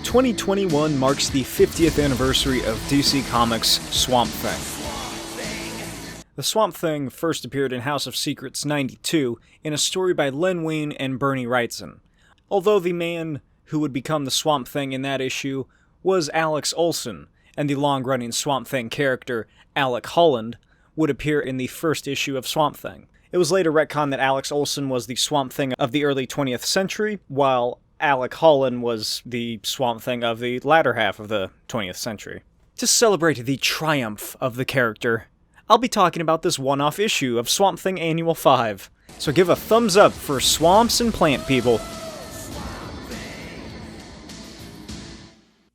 2021 marks the 50th anniversary of DC Comics' Swamp Thing. The Swamp Thing first appeared in House of Secrets 92 in a story by Len Wein and Bernie Wrightson. Although the man who would become the Swamp Thing in that issue was Alex Olson, and the long-running Swamp Thing character, Alec Holland, would appear in the first issue of Swamp Thing. It was later retconned that Alex Olson was the Swamp Thing of the early 20th century, while Alec Holland was the Swamp Thing of the latter half of the 20th century. To celebrate the triumph of the character, I'll be talking about this one-off issue of Swamp Thing Annual 5. So give a thumbs up for swamps and plant people.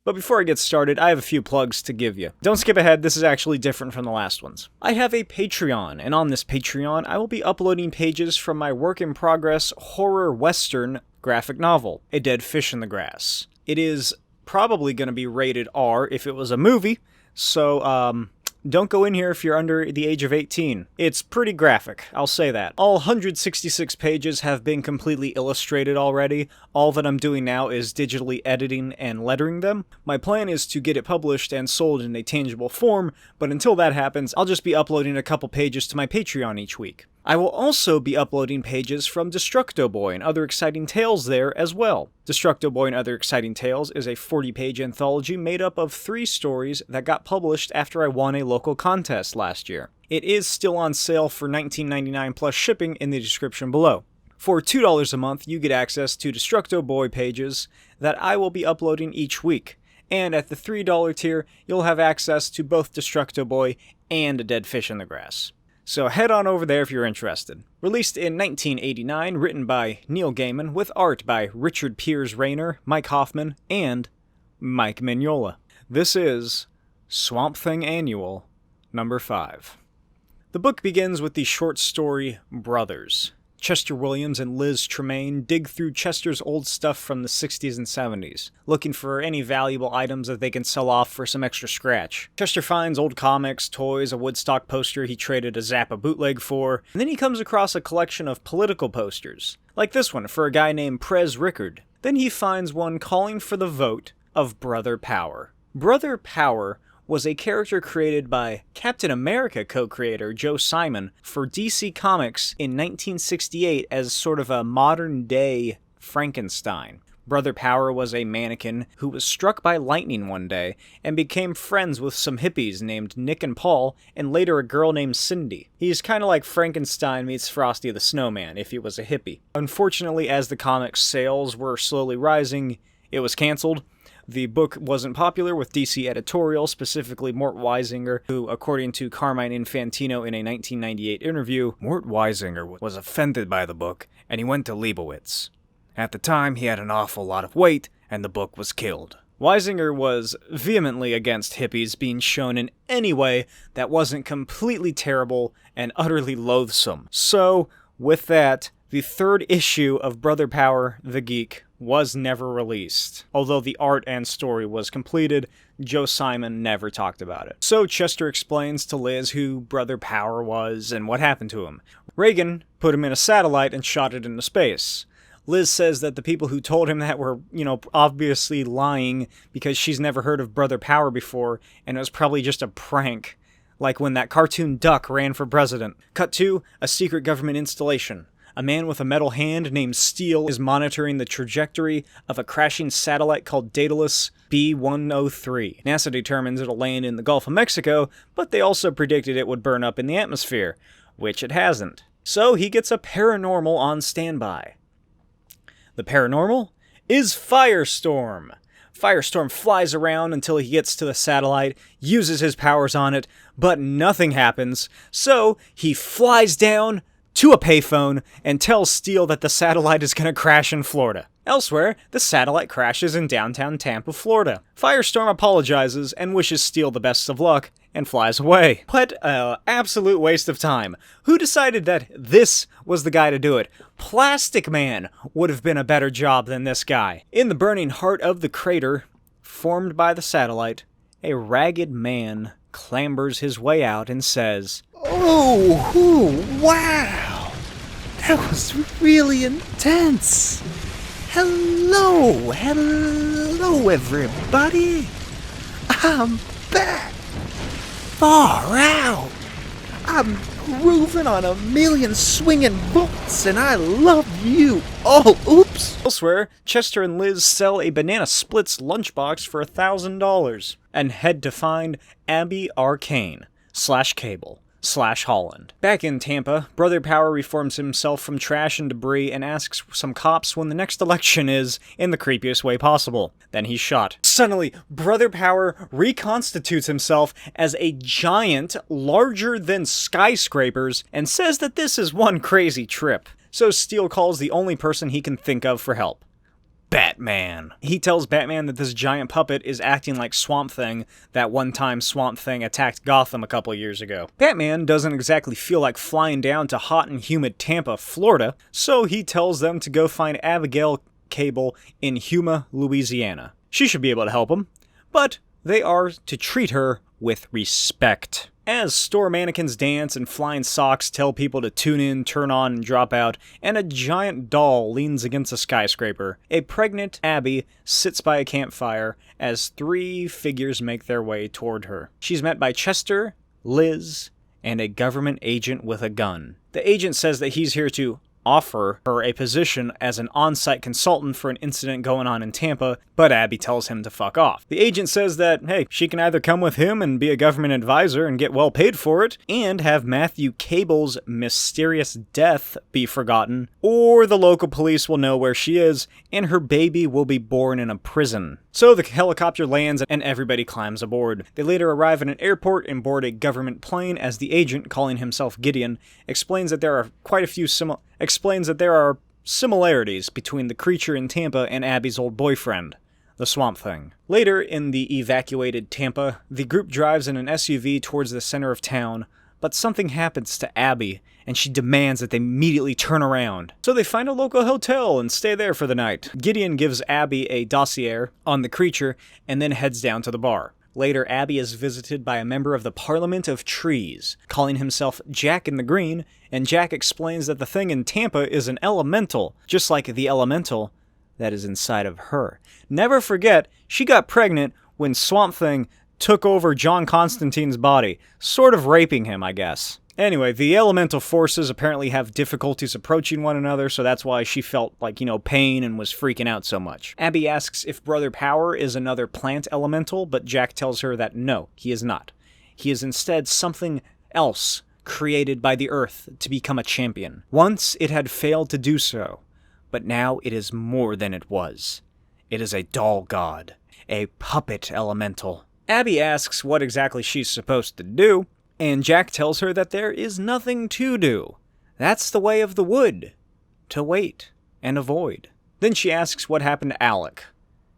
But before I get started, I have a few plugs to give you. Don't skip ahead, this is actually different from the last ones. I have a Patreon, and on this Patreon, I will be uploading pages from my work-in-progress horror western graphic novel, A Dead Fish in the Grass. It is probably going to be rated R if it was a movie, so, don't go in here if you're under the age of 18. It's pretty graphic, I'll say that. All 166 pages have been completely illustrated already. All that I'm doing now is digitally editing and lettering them. My plan is to get it published and sold in a tangible form, but until that happens, I'll just be uploading a couple pages to my Patreon each week. I will also be uploading pages from DESTRUCTO Boy and Other Exciting Tales there as well. DESTRUCTO Boy and Other Exciting Tales is a 40-page anthology made up of 3 stories that got published after I won a local contest last year. It is still on sale for $19.99 plus shipping in the description below. For $2 a month, you get access to DESTRUCTO Boy pages that I will be uploading each week. And at the $3 tier, you'll have access to both DESTRUCTO Boy and A Dead Fish in the Grass. So head on over there if you're interested. Released in 1989, written by Neil Gaiman, with art by Richard Piers Rayner, Mike Hoffman, and Mike Mignola. This is Swamp Thing Annual number 5. The book begins with the short story Brothers. Chester Williams and Liz Tremaine dig through Chester's old stuff from the 60s and 70s, looking for any valuable items that they can sell off for some extra scratch. Chester finds old comics, toys, a Woodstock poster he traded a Zappa bootleg for, and then he comes across a collection of political posters, like this one for a guy named Prez Rickard. Then he finds one calling for the vote of Brother Power. Brother Power was a character created by Captain America co-creator Joe Simon for DC Comics in 1968 as sort of a modern-day Frankenstein. Brother Power was a mannequin who was struck by lightning one day and became friends with some hippies named Nick and Paul, and later a girl named Cindy. He's kind of like Frankenstein meets Frosty the Snowman if he was a hippie. Unfortunately, as the comic's sales were slowly rising, it was canceled. The book wasn't popular with DC editorial, specifically Mort Weisinger, who, according to Carmine Infantino in a 1998 interview, Mort Weisinger was offended by the book, and he went to Leibowitz. At the time, he had an awful lot of weight, and the book was killed. Weisinger was vehemently against hippies being shown in any way that wasn't completely terrible and utterly loathsome. So, with that, the 3rd issue of Brother Power, the Geek, was never released. Although the art and story was completed, Joe Simon never talked about it. So Chester explains to Liz who Brother Power was and what happened to him. Reagan put him in a satellite and shot it into space. Liz says that the people who told him that were, obviously lying because she's never heard of Brother Power before, and it was probably just a prank, like when that cartoon duck ran for president. Cut to a secret government installation. A man with a metal hand named Steele is monitoring the trajectory of a crashing satellite called Daedalus B-103. NASA determines it'll land in the Gulf of Mexico, but they also predicted it would burn up in the atmosphere, which it hasn't. So he gets a paranormal on standby. The paranormal is Firestorm. Firestorm flies around until he gets to the satellite, uses his powers on it, but nothing happens, so he flies down to a payphone and tells Steele that the satellite is going to crash in Florida. Elsewhere, the satellite crashes in downtown Tampa, Florida. Firestorm apologizes and wishes Steele the best of luck and flies away. What an absolute waste of time. Who decided that this was the guy to do it? Plastic Man would have been a better job than this guy. In the burning heart of the crater formed by the satellite, a ragged man clambers his way out and says, "Oh, wow! That was really intense. Hello everybody! I'm back! Far out! I'm grooving on a million swinging bolts and I love you all! Oops! Elsewhere, Chester and Liz sell a Banana Splits lunchbox for $1,000 and head to find Abby Arcane / Cable / Holland. Back in Tampa, Brother Power reforms himself from trash and debris and asks some cops when the next election is in the creepiest way possible. Then he's shot. Suddenly, Brother Power reconstitutes himself as a giant larger than skyscrapers and says that this is one crazy trip. So Steel calls the only person he can think of for help. Batman. He tells Batman that this giant puppet is acting like Swamp Thing that one time Swamp Thing attacked Gotham a couple years ago. Batman doesn't exactly feel like flying down to hot and humid Tampa, Florida, so he tells them to go find Abigail Cable in Yuma, Louisiana. She should be able to help him, but they are to treat her with respect. As store mannequins dance and flying socks tell people to tune in, turn on, and drop out, and a giant doll leans against a skyscraper, a pregnant Abby sits by a campfire as three figures make their way toward her. She's met by Chester, Liz, and a government agent with a gun. The agent says that he's here to offer her a position as an on-site consultant for an incident going on in Tampa, but Abby tells him to fuck off. The agent says that, hey, she can either come with him and be a government advisor and get well paid for it, and have Matthew Cable's mysterious death be forgotten, or the local police will know where she is, and her baby will be born in a prison. So the helicopter lands and everybody climbs aboard. They later arrive at an airport and board a government plane as the agent, calling himself Gideon, explains that there are similarities between the creature in Tampa and Abby's old boyfriend, the Swamp Thing. Later in the evacuated Tampa, the group drives in an SUV towards the center of town, but something happens to Abby, and she demands that they immediately turn around. So they find a local hotel and stay there for the night. Gideon gives Abby a dossier on the creature and then heads down to the bar. Later, Abby is visited by a member of the Parliament of Trees, calling himself Jack in the Green, and Jack explains that the thing in Tampa is an elemental, just like the elemental that is inside of her. Never forget, she got pregnant when Swamp Thing took over John Constantine's body, sort of raping him, I guess. Anyway, the elemental forces apparently have difficulties approaching one another, so that's why she felt like, pain and was freaking out so much. Abby asks if Brother Power is another plant elemental, but Jack tells her that no, he is not. He is instead something else created by the Earth to become a champion. Once it had failed to do so, but now it is more than it was. It is a doll god, a puppet elemental. Abby asks what exactly she's supposed to do, and Jack tells her that there is nothing to do. That's the way of the wood. To wait and avoid. Then she asks what happened to Alec,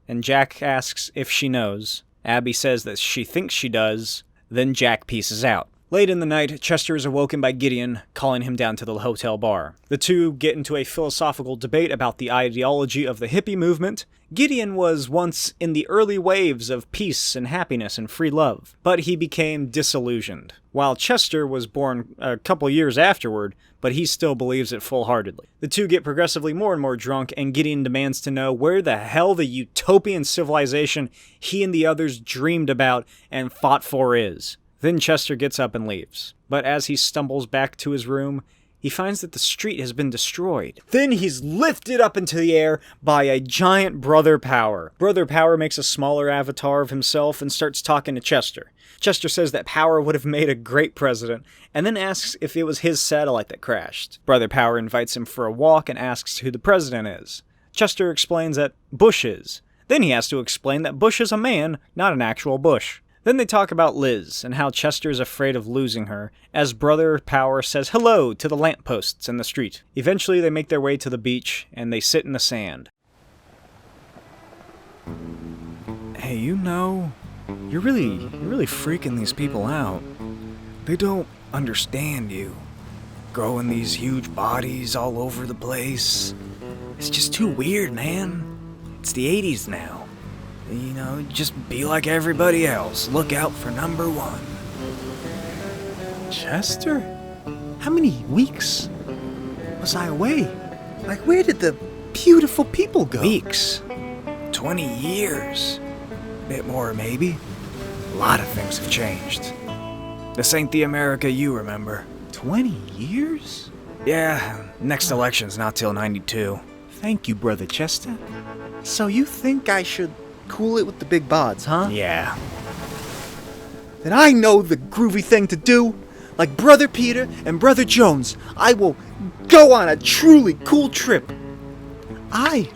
and Jack asks if she knows. Abby says that she thinks she does, then Jack pieces out. Late in the night, Chester is awoken by Gideon, calling him down to the hotel bar. The two get into a philosophical debate about the ideology of the hippie movement. Gideon was once in the early waves of peace and happiness and free love, but he became disillusioned, while Chester was born a couple years afterward, but he still believes it full-heartedly. The two get progressively more and more drunk, and Gideon demands to know where the hell the utopian civilization he and the others dreamed about and fought for is. Then Chester gets up and leaves, but as he stumbles back to his room, he finds that the street has been destroyed. Then he's lifted up into the air by a giant Brother Power. Brother Power makes a smaller avatar of himself and starts talking to Chester. Chester says that Power would have made a great president, and then asks if it was his satellite that crashed. Brother Power invites him for a walk and asks who the president is. Chester explains that Bush is. Then he has to explain that Bush is a man, not an actual bush. Then they talk about Liz, and how Chester is afraid of losing her, as Brother Power says hello to the lampposts in the street. Eventually they make their way to the beach, and they sit in the sand. Hey, you're really freaking these people out. They don't understand you. Growing these huge bodies all over the place. It's just too weird, man. It's the 80s now. Just be like everybody else. Look out for number one. Chester? How many weeks was I away? Like, where did the beautiful people go? Weeks. 20 years. Bit more, maybe. A lot of things have changed. This ain't the America you remember. 20 years? Yeah, next election's not till 92. Thank you, Brother Chester. So you think I should cool it with the big bods, huh? Yeah. Then I know the groovy thing to do. Like Brother Peter and Brother Jones, I will go on a truly cool trip. I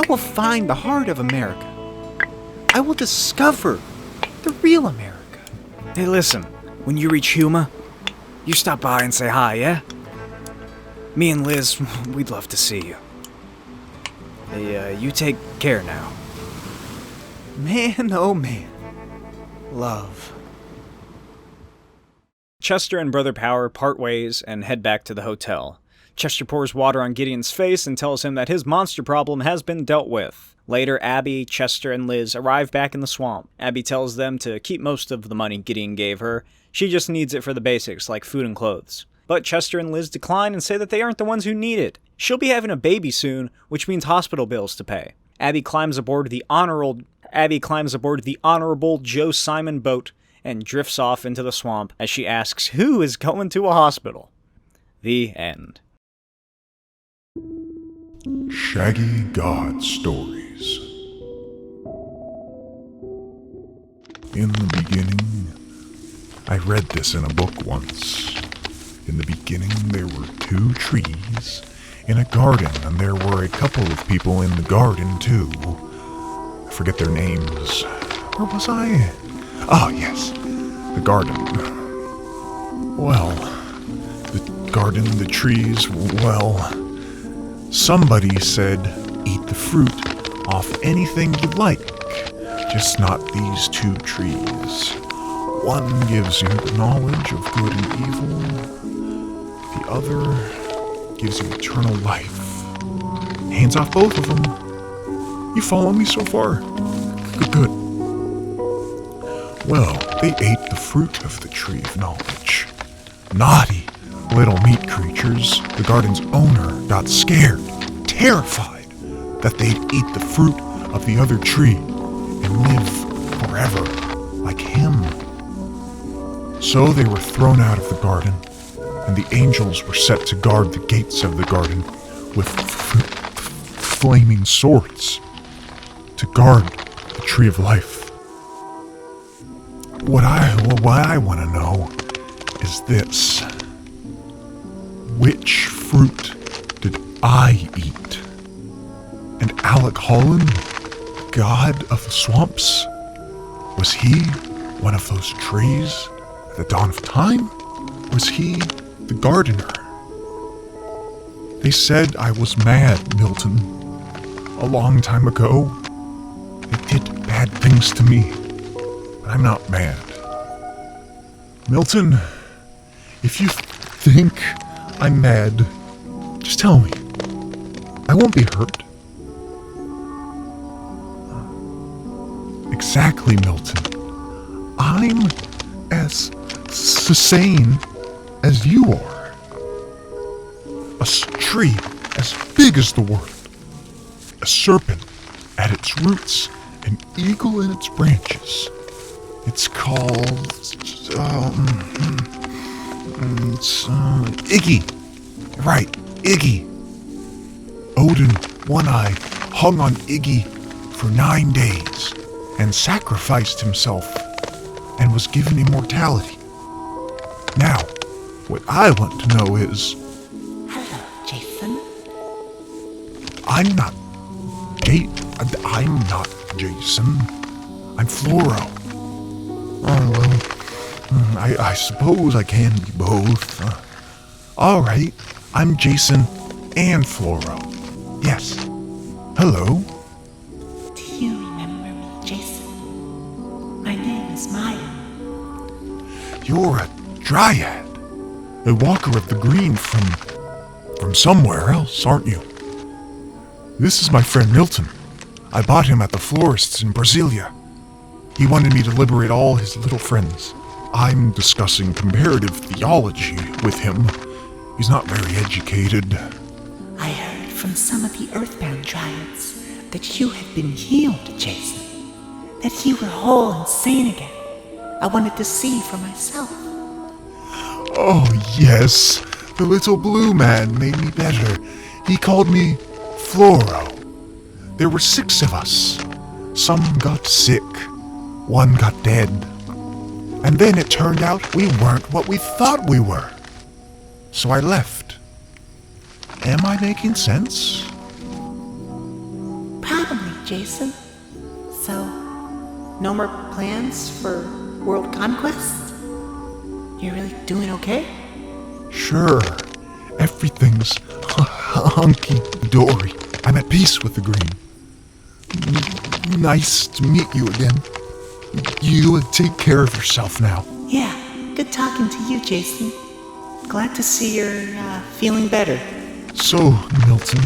will find the heart of America. I will discover the real America. Hey, listen, when you reach Huma, you stop by and say hi, yeah? Me and Liz, we'd love to see you. Hey, you take care now. Man, oh man. Love. Chester and Brother Power part ways and head back to the hotel. Chester pours water on Gideon's face and tells him that his monster problem has been dealt with. Later, Abby, Chester, and Liz arrive back in the swamp. Abby tells them to keep most of the money Gideon gave her. She just needs it for the basics, like food and clothes. But Chester and Liz decline and say that they aren't the ones who need it. She'll be having a baby soon, which means hospital bills to pay. Abby climbs aboard the honorable Joe Simon boat and drifts off into the swamp as she asks who is going to a hospital. The end. Shaggy God Stories. In the beginning, I read this in a book once. In the beginning, there were 2 trees in a garden, and there were a couple of people in the garden, too. I forget their names. Where was I? Ah, yes, the garden. Well, the garden, the trees, well, somebody said, eat the fruit off anything you like, just not these 2 trees. One gives you the knowledge of good and evil, the other gives you eternal life. Hands off both of them. You follow me so far? Good. Well, they ate the fruit of the tree of knowledge. Naughty little meat creatures. The garden's owner got scared, terrified that they'd eat the fruit of the other tree and live forever like him. So they were thrown out of the garden, and the angels were set to guard the gates of the garden with flaming swords to guard the tree of life. What I want to know is this. Which fruit did I eat? And Alec Holland, god of the swamps, was he one of those trees at the dawn of time? Was he the gardener? They said I was mad, Milton. A long time ago, they did bad things to me, but I'm not mad. Milton, if you think I'm mad, just tell me. I won't be hurt. Exactly, Milton. I'm as sane as you are. A tree as big as the world. A serpent at its roots. An eagle in its branches. It's called... Iggy. Right, Iggy. Odin, One Eye, hung on Iggy for 9 days and sacrificed himself and was given immortality. Now, what I want to know is... Hello, Jason. I'm not Jason. I'm Floro. Oh, well, I suppose I can be both. Alright, I'm Jason and Floro. Yes. Hello. Do you remember me, Jason? My name is Maya. You're a dryad. A walker of the green from somewhere else, aren't you? This is my friend Milton. I bought him at the florist's in Brasilia. He wanted me to liberate all his little friends. I'm discussing comparative theology with him. He's not very educated. I heard from some of the earthbound dryads that you had been healed, Jason. That you were whole and sane again. I wanted to see for myself. Oh, yes. The little blue man made me better. He called me Floro. There were 6 of us. Some got sick. 1 got dead. And then it turned out we weren't what we thought we were. So I left. Am I making sense? Probably, Jason. So, no more plans for world conquest? You're really doing okay? Sure. Everything's hunky-dory. I'm at peace with the green. Nice to meet you again. You take care of yourself now. Yeah, good talking to you, Jason. Glad to see you're feeling better. So, Milton,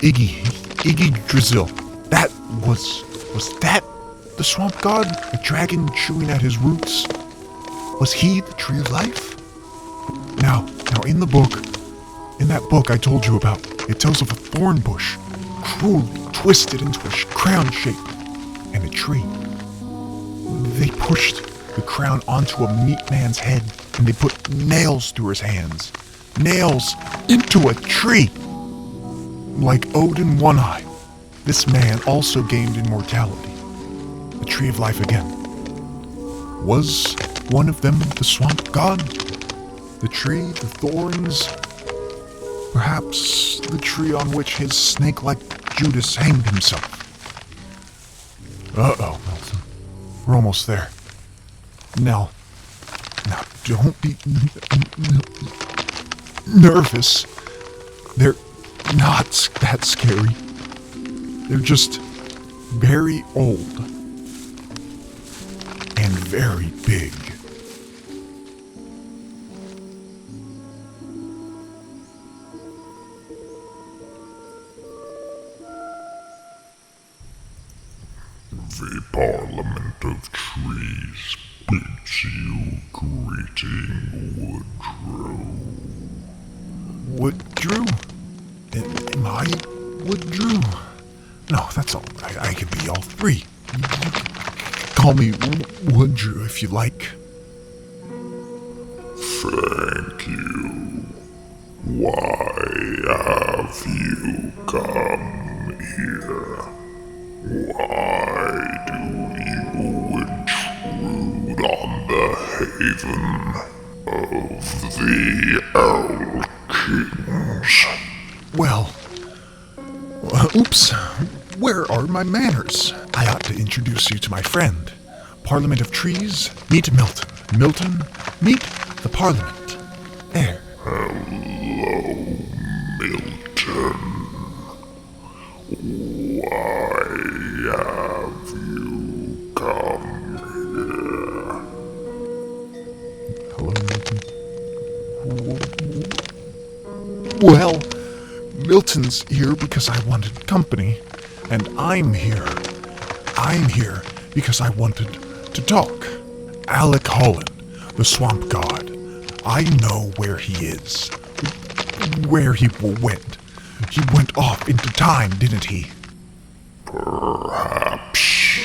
Iggy Drizzle, that was that the swamp god? A dragon chewing at his roots? Was he the tree of life? Now, in that book I told you about, it tells of a thorn bush, cruelly twisted into a crown shape, and a tree. They pushed the crown onto a meat man's head, and they put nails through his hands. Nails into a tree! Like Odin One-Eye, this man also gained immortality. The tree of life again. Was one of them the swamp god? The tree, the thorns? Perhaps the tree on which his snake-like Judas hanged himself. Uh-oh, Milton. We're almost there. Now, don't be nervous. They're not that scary. They're just very old. And very big. The Parliament of Trees bids you greeting, Woodrue. Woodrue? Am I Woodrue? No, that's all right. I can be all 3. Call me Woodrue if you like. Thank you. Why have you come here? Why do you intrude on the haven of the Owl Kings? Well, oops. Where are my manners? I ought to introduce you to my friend. Parliament of Trees, meet Milton. Milton, meet the Parliament. There. Hello, Milton. Why have you come here? Hello, Milton. Well, Milton's here because I wanted company, and I'm here. I'm here because I wanted to talk. Alec Holland, the swamp god. I know where he is. Where he went. He went off into time, didn't he? Perhaps.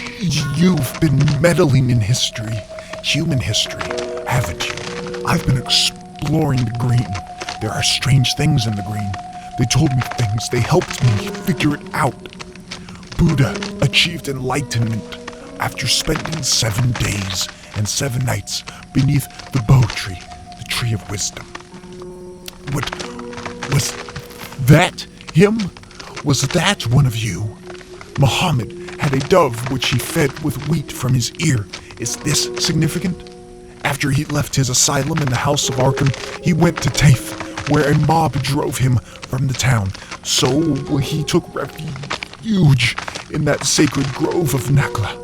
You've been meddling in history, human history, haven't you? I've been exploring the green. There are strange things in the green. They told me things. They helped me figure it out. Buddha achieved enlightenment after spending 7 days and 7 nights beneath the Bo tree, the tree of wisdom. What was that him? Was that one of you? Muhammad had a dove which he fed with wheat from his ear. Is this significant? After he left his asylum in the house of Arkham, he went to Taif, where a mob drove him from the town. So he took refuge in that sacred grove of Nakla,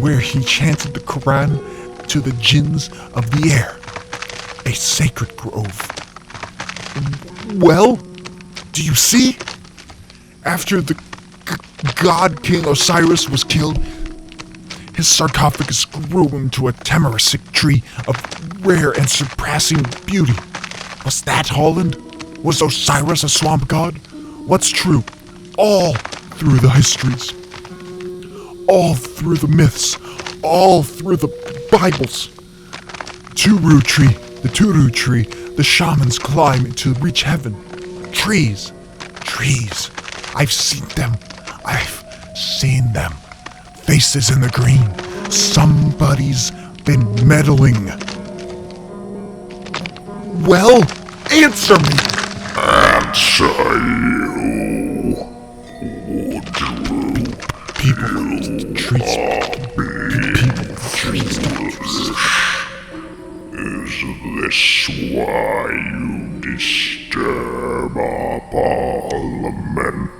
where he chanted the Quran to the jinns of the air. A sacred grove. Well, do you see? After the god King Osiris was killed, his sarcophagus grew into a tamarisk tree of rare and surpassing beauty. Was that Holland? Was Osiris a swamp god? what's true, all through the histories, all through the myths, all through the Bibles. Turu tree, the Turu tree, the shamans climb to reach heaven. Trees, I've seen them. Faces in the green. Somebody's been meddling. Well, answer me! Answer you, Woodrue. People, trees, people, trees. Is this why you disturb our parliament?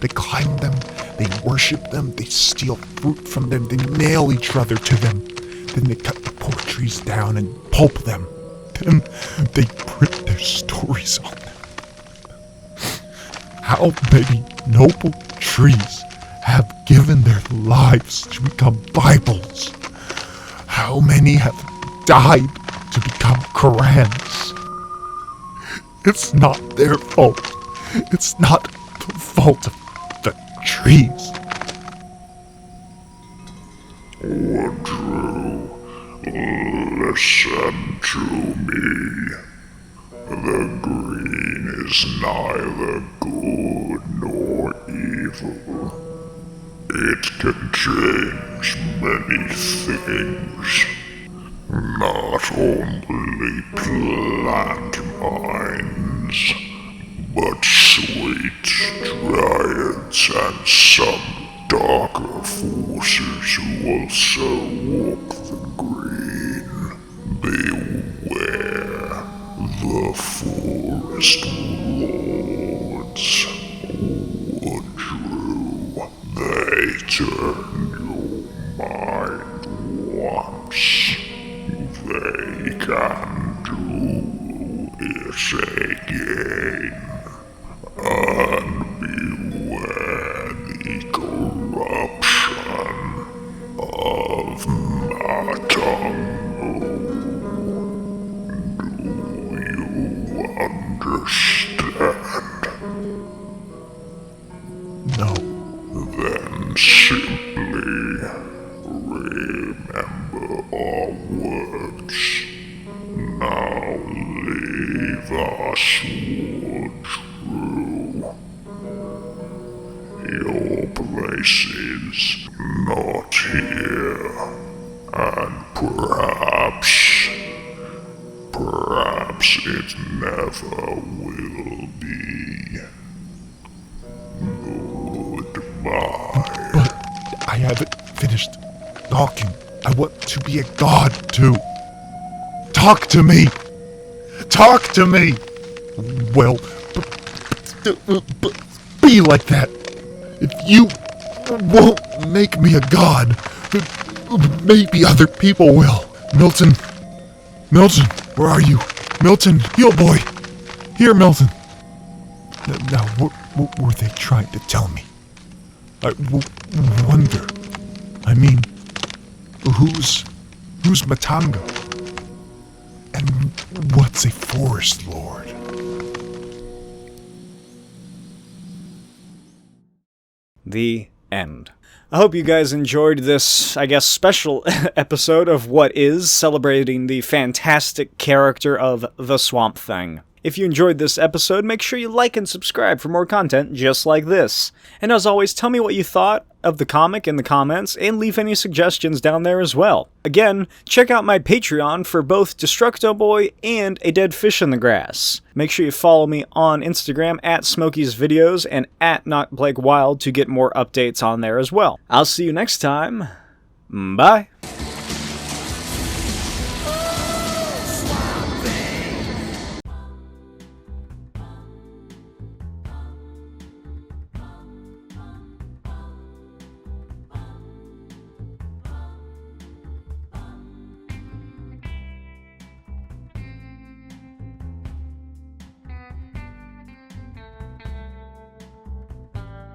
They climb them, they worship them, they steal fruit from them, they nail each other to them. Then they cut the poor trees down and pulp them. Then they print their stories on them. How many noble trees have given their lives to become Bibles? How many have died to become Korans? It's not their fault. It's not the fault of the trees. Woodrue, listen to me. The green is neither good nor evil. It contains many things, not only plant minds, but sweet giants and some darker forces who also walk the green. Beware the forest lords, Woodrue. They turn your mind once. They can do it again. And beware the corruption of Matango. Do you understand? No. Then simply remember our words. Now leave us, Woodrue. Your place is not here, and perhaps it never will be. Goodbye. But I haven't finished talking. I want to be a god too. Talk to me! Talk to me! Well, be like that. If you won't make me a god, maybe other people will. Milton, where are you? Milton, heel boy. Here, Milton. Now, what were they trying to tell me? I wonder. I mean, who's Matanga? And what's a forest lord? The end. I hope you guys enjoyed this, I guess, special episode of What Is, celebrating the fantastic character of the Swamp Thing. If you enjoyed this episode, make sure you like and subscribe for more content just like this. And as always, tell me what you thought of the comic in the comments, and leave any suggestions down there as well. Again, check out my Patreon for both Destructo Boy and A Dead Fish in the Grass. Make sure you follow me on Instagram at Smokey'sVideos and at NotBlakeWild to get more updates on there as well. I'll see you next time. Bye!